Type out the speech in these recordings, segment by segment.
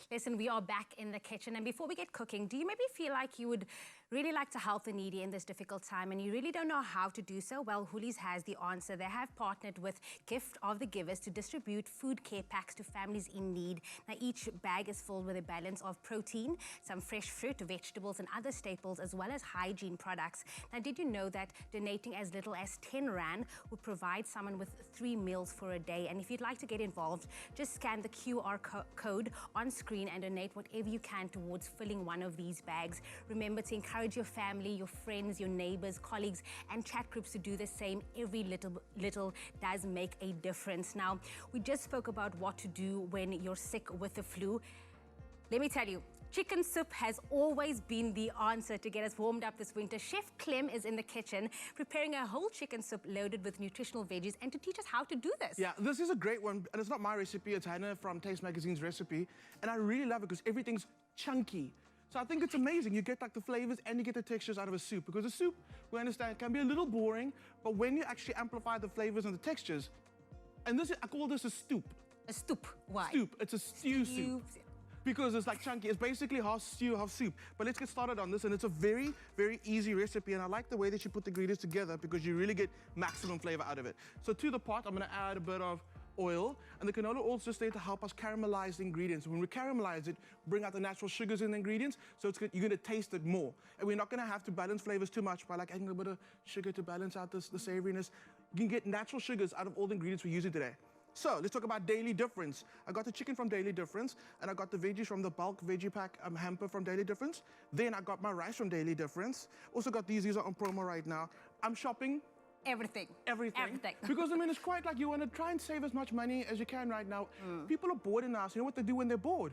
Listen, we are back in the kitchen, and before we get cooking, do you maybe feel like you would really like to help the needy in this difficult time and you really don't know how to do so? Well, Hoolies has the answer. They have partnered with Gift of the Givers to distribute food care packs to families in need. Now, each bag is filled with a balance of protein, some fresh fruit, vegetables, and other staples, as well as hygiene products. Now, did you know that donating as little as 10 Rand would provide someone with 3 meals for a day? And if you'd like to get involved, just scan the QR code on screen and donate whatever you can towards filling one of these bags. Remember to encourage your family, your friends, your neighbors, colleagues, and chat groups to do the same. Every little does make a difference. Now, we just spoke about what to do when you're sick with the flu. Let me tell you, chicken soup has always been the answer to get us warmed up this winter. Chef Clem is in the kitchen preparing a whole chicken soup loaded with nutritional veggies and to teach us how to do this. Yeah, this is a great one, and it's not my recipe, it's Hannah from Taste Magazine's recipe, and I really love it because everything's chunky. So I think it's amazing. You get like the flavors and you get the textures out of a soup, because a soup, we understand, can be a little boring, but when you actually amplify the flavors and the textures, and this, I call this a stoop. A stoop, why? Stoop, it's a stew soup. Because it's like chunky. It's basically half stew, half soup. But let's get started on this, and it's a very, very easy recipe, and I like the way that you put the ingredients together because you really get maximum flavor out of it. So to the pot, I'm gonna add a bit of oil, and the canola oil is just there to help us caramelize the ingredients. When we caramelize it, bring out the natural sugars in the ingredients, so it's good, you're gonna taste it more. And we're not gonna have to balance flavors too much by like adding a bit of sugar to balance out the savoriness. You can get natural sugars out of all the ingredients we're using today. So let's talk about Daily Difference. I got the chicken from Daily Difference, and I got the veggies from the bulk veggie pack hamper from Daily Difference. Then I got my rice from Daily Difference. Also got these are on promo right now. I'm shopping everything. Because I mean, it's quite like you want to try and save as much money as you can right now. People are bored in the house. You know what they do when they're bored?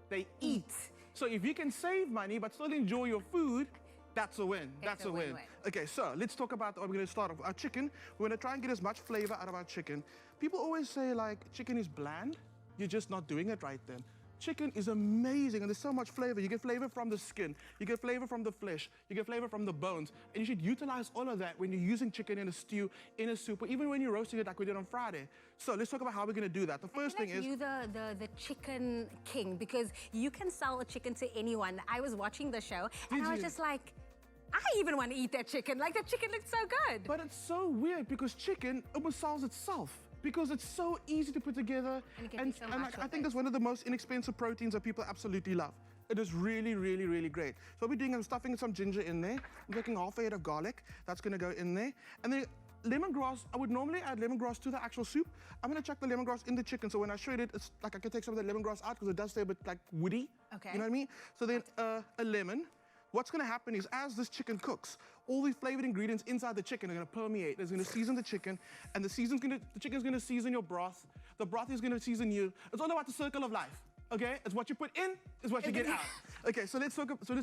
They eat. So if you can save money but still enjoy your food, that's a win. That's a win. Okay, so let's talk about, we're going to start off our chicken. We're going to try and get as much flavor out of our chicken. People always say like chicken is bland. You're just not doing it right then. Chicken is amazing, and there's so much flavor. You get flavor from the skin, you get flavor from the flesh, you get flavor from the bones, and you should utilize all of that when you're using chicken in a stew, in a soup, or even when you're roasting it like we did on Friday. So let's talk about how we're going to do that. The first thing is... you're the chicken king, because you can sell a chicken to anyone. I was watching the show, and I was just like, I even want to eat that chicken. Like, that chicken looks so good. But it's so weird because chicken almost sells itself because it's so easy to put together. And I think that's one of the most inexpensive proteins that people absolutely love. It is really, really, really great. So what we're doing, I'm stuffing some ginger in there. I'm taking half a head of garlic. That's going to go in there. And then lemongrass, I would normally add lemongrass to the actual soup. I'm going to chuck the lemongrass in the chicken, so when I shred it, it's like I can take some of the lemongrass out because it does stay a bit like woody. Okay. You know what I mean? So then a lemon. What's going to happen is as this chicken cooks, all these flavored ingredients inside the chicken are going to permeate. It's going to season the chicken, and the chicken's going to season your broth. The broth is going to season you. It's all about the circle of life, okay? It's what you put in is what you get out. Okay, so let's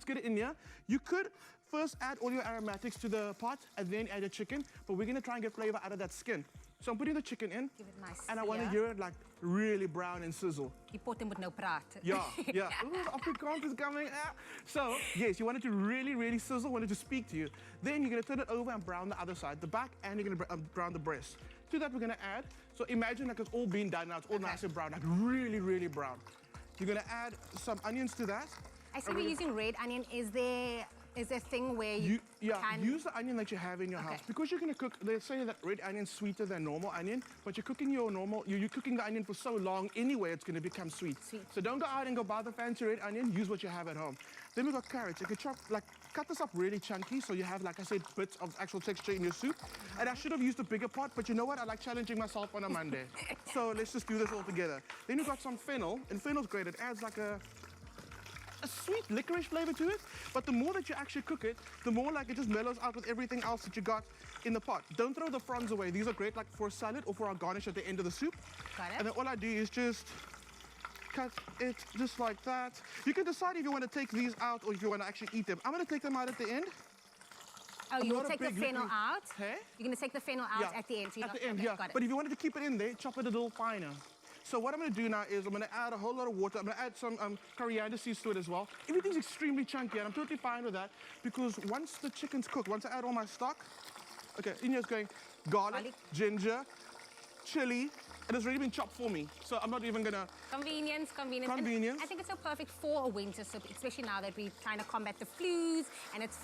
get it in here. You could first add all your aromatics to the pot and then add the chicken, but we're going to try and get flavor out of that skin. So I'm putting the chicken in, give it nice, and I want to hear it like really brown and sizzle. You pot him with no praat. Yeah. Ooh, the Afrikaans is coming out. So, yes, you want it to really, really sizzle, want it to speak to you. Then you're going to turn it over and brown the other side, the back, and you're going to brown the breast. To that, we're going to add, so imagine like it's all been done now, it's all nice and brown, like really, really brown. You're going to add some onions to that. I see we're using red onion. Is there a thing where you can... use the onion that you have in your house. Because you're going to cook, they say that red onion's sweeter than normal onion, but you're cooking you're cooking the onion for so long anyway, it's going to become sweet. So don't go out and go buy the fancy red onion, use what you have at home. Then we've got carrots. You can cut this up really chunky, so you have, like I said, bits of actual texture in your soup. And I should have used a bigger pot, but you know what? I like challenging myself on a Monday. So let's just do this all together. Then we've got some fennel, and fennel's great. It adds like a sweet licorice flavor to it, but the more that you actually cook it, the more like it just mellows out with everything else that you got in the pot. Don't throw the fronds away. These are great like for a salad or for our garnish at the end of the soup. Got it. And then all I do is just cut it just like that. You can decide if you want to take these out or if you want to actually eat them. I'm going to take them out at the end. Oh, you will take the fennel out? Hey? You're going to take the fennel out at the end? So at the end, yeah. But if you wanted to keep it in there, chop it a little finer. So what I'm going to do now is I'm going to add a whole lot of water. I'm going to add some coriander seeds to it as well. Everything's extremely chunky, and I'm totally fine with that because once the chicken's cooked, once I add all my stock, okay, in here's going garlic, ginger, chili, and it's already been chopped for me. So I'm not even gonna... Convenience. Convenience. And I think it's so perfect for a winter soup, especially now that we're trying to combat the flus, and it's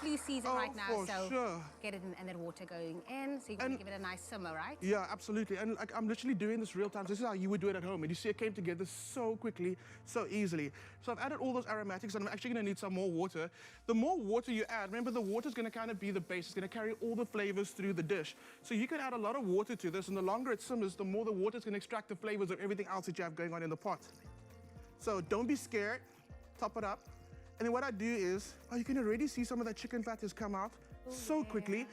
flu season right now. For so sure. get it in, and that water going in, so you're going to give it a nice simmer, right? Yeah, absolutely. And like, I'm literally doing this real time. This is how you would do it at home. And you see it came together so quickly, so easily. So I've added all those aromatics, and I'm actually going to need some more water. The more water you add, remember the water is going to kind of be the base. It's going to carry all the flavors through the dish. So you can add a lot of water to this, and the longer it simmers, the more the water is going to extract the flavors of everything else that you have going on in the pot. So don't be scared. Top it up. And then what I do is, you can already see some of that chicken fat has come out so quickly.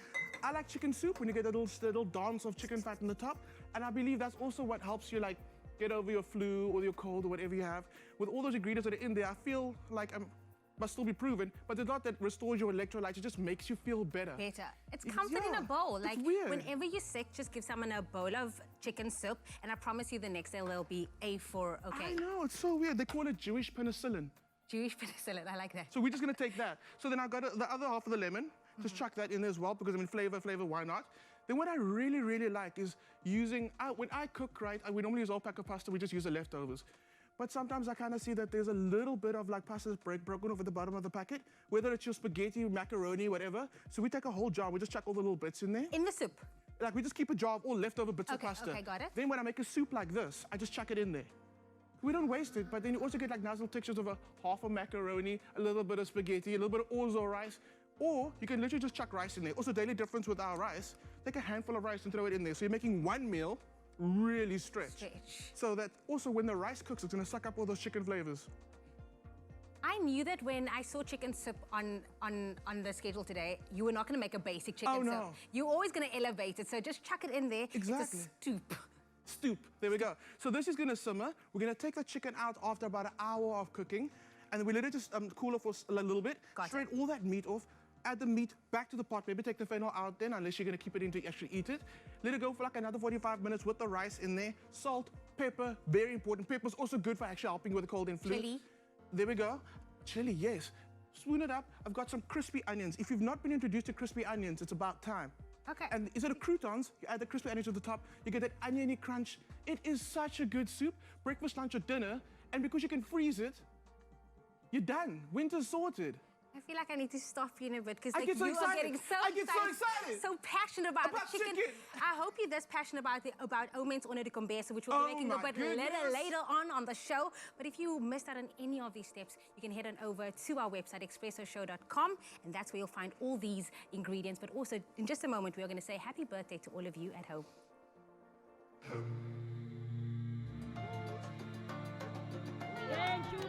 I like chicken soup when you get a little dance of chicken fat in the top. And I believe that's also what helps you like get over your flu or your cold or whatever you have. With all those ingredients that are in there, I feel like must still be proven, but it's not that restores your electrolytes, it just makes you feel better. It's comfort in a bowl. Like, weird. Whenever you're sick, just give someone a bowl of chicken soup, and I promise you the next day they'll be A4 okay. I know, it's so weird. They call it Jewish penicillin. Jewish penicillin, I like that. So we're just gonna take that. So then I've got the other half of the lemon. Just chuck that in there as well, because I mean, flavor, why not? Then what I really, really like is using, when I cook, right, we normally use all pack of pasta, we just use the leftovers. But sometimes I kind of see that there's a little bit of like pasta broken off at the bottom of the packet, whether it's your spaghetti, macaroni, whatever. So we take a whole jar, we just chuck all the little bits in there. In the soup? Like we just keep a jar of all leftover bits of pasta. Okay, got it. Then when I make a soup like this, I just chuck it in there. We don't waste it, but then you also get like nice little textures of half a macaroni, a little bit of spaghetti, a little bit of orzo rice. Or you can literally just chuck rice in there. Also, daily difference with our rice, take a handful of rice and throw it in there. So you're making one meal really stretch. So that also when the rice cooks, it's gonna suck up all those chicken flavors. I knew that when I saw chicken soup on the schedule today, you were not gonna make a basic chicken soup. You're always gonna elevate it, so just chuck it in there. Exactly. It's a Stoop, there we go. So this is gonna simmer. We're gonna take the chicken out after about an hour of cooking, and we let it just cool off for a little bit. Strain all that meat off. Add the meat back to the pot. Maybe take the fennel out then, unless you're gonna keep it in to actually eat it. Let it go for like another 45 minutes with the rice in there. Salt, pepper, very important. Pepper's also good for actually helping with the cold and flu. Chili. There we go. Chili, yes. Spoon it up. I've got some crispy onions. If you've not been introduced to crispy onions, it's about time. Okay. And instead of croutons, you add the crispy onions to the top. You get that oniony crunch. It is such a good soup. Breakfast, lunch, or dinner. And because you can freeze it, you're done. Winter's sorted. I feel like I need to stop you in a bit because I get so excited. are getting so excited. So passionate about the chicken. I hope you're this passionate about Omens Honor de Combeso, which we'll be making a bit later on the show. But if you missed out on any of these steps, you can head on over to our website, expressoshow.com, and that's where you'll find all these ingredients. But also, in just a moment, we're going to say happy birthday to all of you at home. Thank you.